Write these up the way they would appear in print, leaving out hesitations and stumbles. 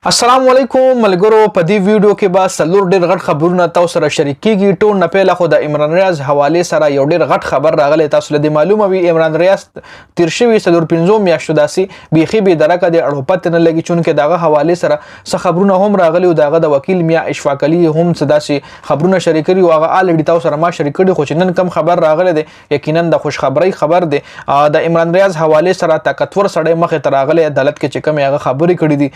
السلام علیکم ملګرو په دې ویډیو کې به څلور ډېر غټ خبرونه تاسو سره شریک کیږي. ټول نه پیله خو د عمران ریاض حوالې سره یو ډېر غټ خبر راغلی. تاسو له معلومه وي عمران ریاض تیر شوي 4-5 میاشتو داسې بیخي بې درکه د اړو پته نه لګي چونکې دغه حوالې سره څه خبرونه هم راغلي او دغه د وکیل میا اشفاق علي هم څه داسې خبرونه شریک کړي او هغه الریډي تاسو سره ما شریک کړي. خو چې نن کم خبر راغلی دی یقینا د خوشخبری خبر دی. د عمران ریاض حوالې سره طاقتور سړی مخې ته راغلی عدالت کې چې کوم هغه خبرې کړي دي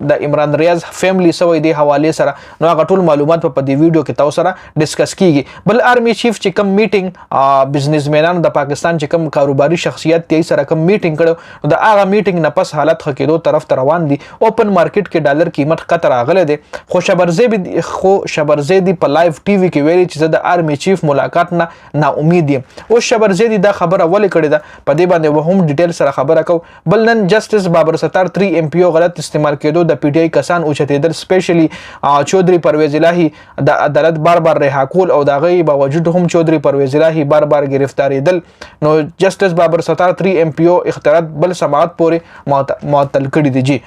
د عمران ریاض فیملی سوی دی حواله سره نو هغه ټول معلومات په دې ویډیو کې تاسو سره ډیسکس کیږي. بل آرمی چیف چې کوم میټینګ بزنسمنانو د پاکستان چې کوم کاروباري شخصیت دی سره کوم میټینګ کړو د هغه میټینګ نه پس حالت خکېدو طرف ته روان دي. اوپن مارکیټ کې ډالر قیمت خطر راغله دي. خو شبرزیدی په لایو ټي وي کې ویلي چې د آرمی چیف ملاقات نه امید یم. او شبرزیدی دا خبره ولې کړې ده په دې باندې وهم ډیټیل سره خبره کو. بل نن جسټس بابر ستار 3 ایم پی او غلط استعمال کېدو د پی ټی آی کسان اوچتېدل سپیشلی چودري پرویز الهی د عدالت بار رها کول او د غي باوجود هم چودري پرویز الهی بار گرفتاریدل. نو جسټس بابر ستار 3 ایم پی او اختیارات بل سماعت پورې معطل کړي دي. جی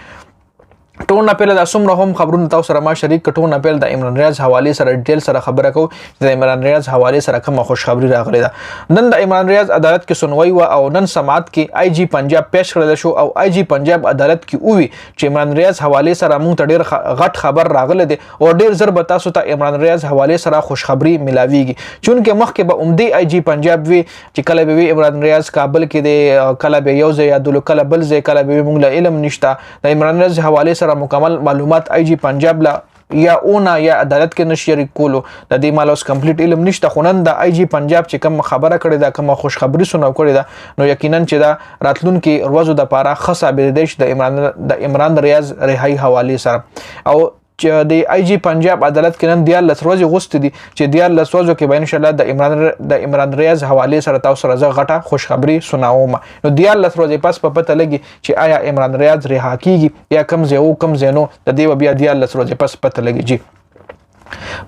ټول نه پیله د څومره هم خبرونه تاسو سره ما شریک کټو نه پیل د عمران ریاض حواله سره ډیټیل سره خبره کو. د عمران ریاض حواله سره کوم خوش خبری راغلی ده. نن د عمران ریاض عدالت کې سنوي و او نن سماعت کې آی جی پنجاب پیش کړل شو او آی جی پنجاب عدالت کې وی چې عمران ریاض حواله سره مونږ ته ډیر غټ خبر راغلی دی او ډیر زر به تاسو ته عمران ریاض حواله سره خوش خبری ملاویږي چونکه مخکې به عمدي آی جی پنجاب وی چې کله به عمران ریاض کابل کې دی کله به یو ځای یادول کله بل ځای کله به مونږ له علم نشته. د عمران ریاض حواله سره مکمل معلومات آی جی پنجاب لا یا اونا یا عدالت کې نشي کولو د دې مال اوس کمپلیټ علم نشته. خو نن د آی جی پنجاب چې کوم خبره کړې ده کوم خوش خبری سنو کړې ده نو یقینا چې دا راتلونکي ورځو د پاره خاصه بریدش د عمران ریاض رهایی حواله سره او چې د آی جی پنجاب عدالت کې نن 14 ورځې غوښتي دي چې 14 ورځو کې به ان شاء الله د عمران ریاض حواله سره تاسو سره غټه خوش خبری سناوم. نو 14 ورځې پس په پته لګي چې آیا عمران ریاض رها کیږي یا کم ځای او کم ځای نو د دې بیا 14 ورځې پس پته لګي. جی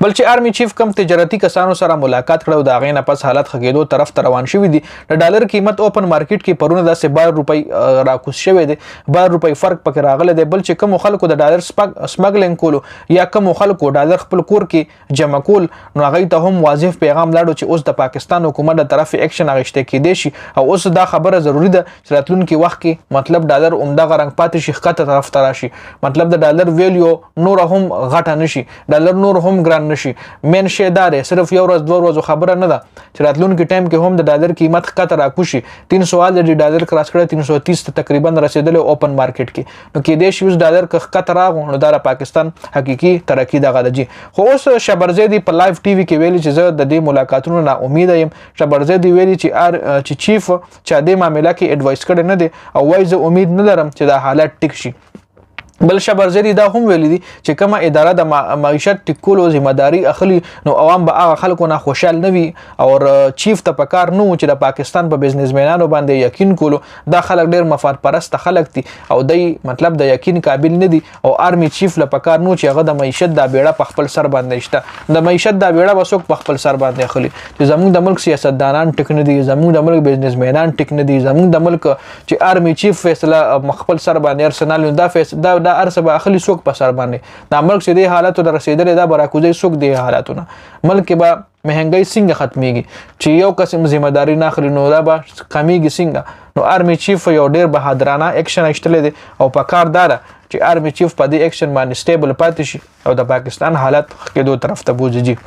بل چې آرمی چیف کم تجارتي کسانو سره ملاقات کړو دا غینه پس حالت خګېدو طرف ته روان شوی دي. د ډالر قیمت اوپن مارکیټ کې پرونه د 12 روپۍ راکوس شوی دی. 12 روپۍ فرق پکې راغلی دی. بل چې کوم خلکو د ډالر سمګلینګ کولو یا کوم خلکو ډالر خپل کور کې جمع کول نو هغه ته هم واضح پیغام لاړو چې اوس د پاکستان حکومت د طرف اکشن اغشته کېدی شي او اوس دا خبره ضروری ده چې راتلونکي وخت کې مطلب ډالر عمده غرنګ پاتې شي خطه طرف ته راشي مطلب د ډالر ویلیو نور هم غټه نشي ډالر نور هم ګران نشي. مین شی دا دی صرف یو ورځ دوه ورځو خبره نه ده چې راتلونکي ټایم کې هم د ډالر قیمت خطر راکوشي. 300 د ډالر کراس کړه 330 ته تقریبا رسیدل اوپن مارکیټ کې نو کې د شیوز ډالر که خطر راغو نو د پاکستان حقيقي ترقی دغه دي. خو اوس شبرزیدی په لایو ټي وي کې ویلي چې زه د دې ملاقاتونو نه امید یم. شبرزیدی ویلي چې چیف چې د معاملې کې اډوایس کړي نه دي او وایي زه امید نه لرم چې دا حالت ټیک شي. بل شبرزیدی دا هم ویلي دي چې کومه اداره د معیشت ټیکولو ذمہ داری اخلي نو عوام به هغه خلکو نه خوشحال نه وي او چیف ته پکار نو چې د پاکستان په بزنسمنانو باندې یقین کولو دا خلک ډیر مفاد پرست خلک دي او دای مطلب د یقین قابل نه دي او آرمی چیف له پکار نو چې هغه د معیشت د بیړه په خپل سر باندې شته. د معیشت د بیړه وسوک په خپل سر باندې اخلي چې زموږ د ملک سیاستدانان ټیک نه دي زموږ د ملک بزنسمنان ټیک نه دي زموږ د ملک چې آرمی چیف فیصله خپل سر باندې ارسنال دا فیصله دا ارسه اخلي سوق په سر باندې د ملک سي دي حالاتو د رسیدل دا براکوزي سوق دي حالاتونه ملک به مهنګي څنګه ختميږي چې یو قسم ذمہ داری نه اخلي نو دا به کمیږي څنګه. نو آرمی چیف یو ډیر بهادرانه اکشن اخیستل دي او په کار دار چې آرمی چیف په دې اکشن باندې سټیبل پاتې شي او د پاکستان حالت کېدو طرف ته بوزي.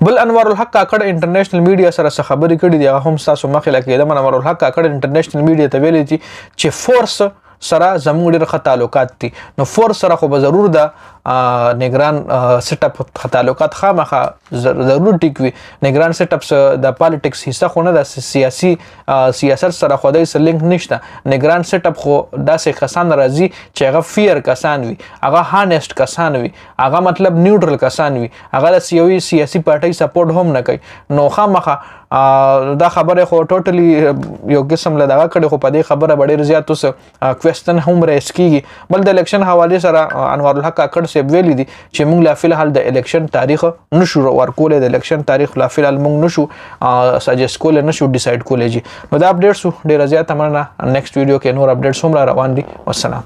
بل انوار الحق کاکړ انټرنیشنل میډیا سره څه خبرې کړې دي هغه هم تاسو مخې لکه د انوار الحق کاکړ انټرنیشنل میډیا ته ویلي چې فورس سره زموږ ډېر ښه تعلقات دي. نو فورس سره خو به ضرور ده نگران سیټ اپ تعلقات خامخا ضرور ټیک وي. نگران سیټ اپ د پالیټکس حصہ خو نه د سیاسي سیاست سره خو دای سره لینک نشته. نگران سیټ اپ خو داسې کسان راځي چې هغه فیر کسان وي هغه هانست کسان وي هغه مطلب نیوټرل کسان وي هغه د سیاسي پارټي سپورټ هم نه کوي. نو خامخا دا خبره خو ټوټلی یو قسم له دغه کړي خو په دې خبره ډېر زیات اوس کوېسچن هم ریس کیږي. بل د الیکشن حواله سره انوار الحق کاکړ صاحب ویلي دي چې موږ لا فلحال د الیکشن تاریخ نشو ورکول د الیکشن تاریخ لا فلحال موږ نشو سجست کول نشو ډیساید کولای. نو دا اپډیټس ډېر زیات مننه. نیکسټ ویډیو کې نور اپډیټس هم را روان دي. والسلام.